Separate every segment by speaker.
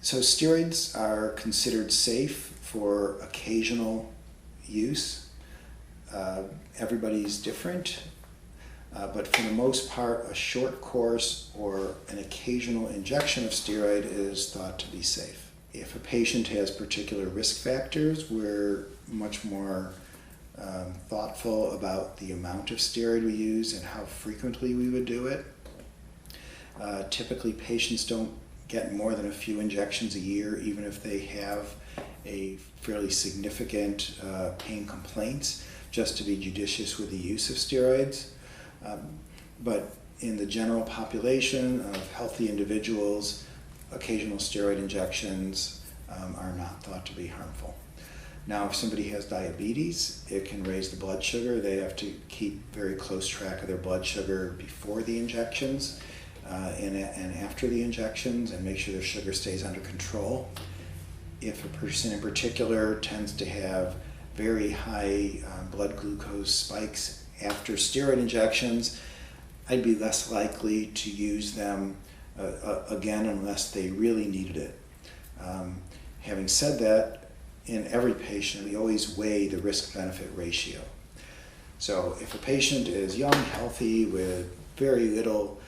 Speaker 1: So steroids are considered safe for occasional use. Everybody's different, but for the most part, a short course or an occasional injection of steroid is thought to be safe. If a patient has particular risk factors, we're much more thoughtful about the amount of steroid we use and how frequently we would do it. Typically, patients don't get more than a few injections a year, even if they have a fairly significant pain complaints, just to be judicious with the use of steroids. But in the general population of healthy individuals, occasional steroid injections are not thought to be harmful. Now, if somebody has diabetes, it can raise the blood sugar. They have to keep very close track of their blood sugar before the injections and after the injections, and make sure their sugar stays under control. If a person in particular tends to have very high blood glucose spikes after steroid injections, I'd be less likely to use them again unless they really needed it. Having said that, in every patient, we always weigh the risk-benefit ratio. So if a patient is young, healthy, with very little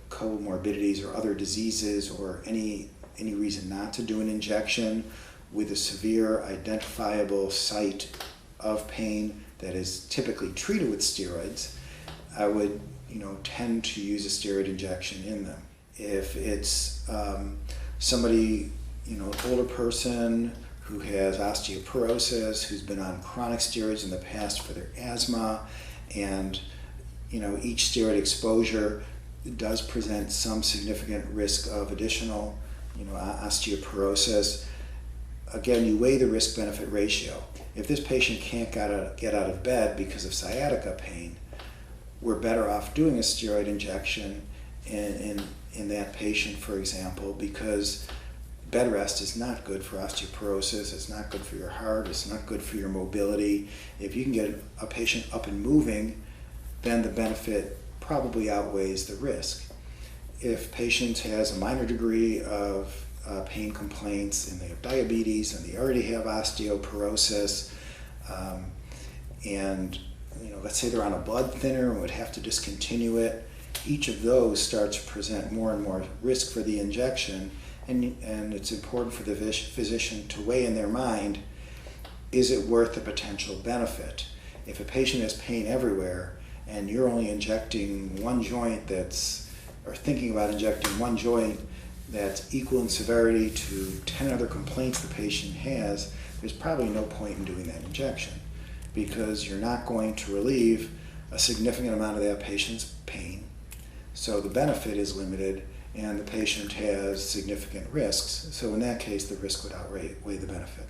Speaker 1: comorbidities or other diseases or any reason not to do an injection, with a severe identifiable site of pain that is typically treated with steroids, I would tend to use a steroid injection in them. If it's somebody, older person who has osteoporosis, who's been on chronic steroids in the past for their asthma, and each steroid exposure does present some significant risk of additional osteoporosis. Again, you weigh the risk-benefit ratio. If this patient can't get out of bed because of sciatica pain, we're better off doing a steroid injection in that patient, for example, because bed rest is not good for osteoporosis, it's not good for your heart, it's not good for your mobility. If you can get a patient up and moving, then the benefit probably outweighs the risk. If patient has a minor degree of pain complaints and they have diabetes and they already have osteoporosis, and let's say they're on a blood thinner and would have to discontinue it, each of those starts to present more and more risk for the injection, and it's important for the physician to weigh in their mind, is it worth the potential benefit? If a patient has pain everywhere and you're only injecting one joint or thinking about injecting one joint that's equal in severity to 10 other complaints the patient has, there's probably no point in doing that injection, because you're not going to relieve a significant amount of that patient's pain. So the benefit is limited and the patient has significant risks. So in that case, the risk would outweigh the benefit.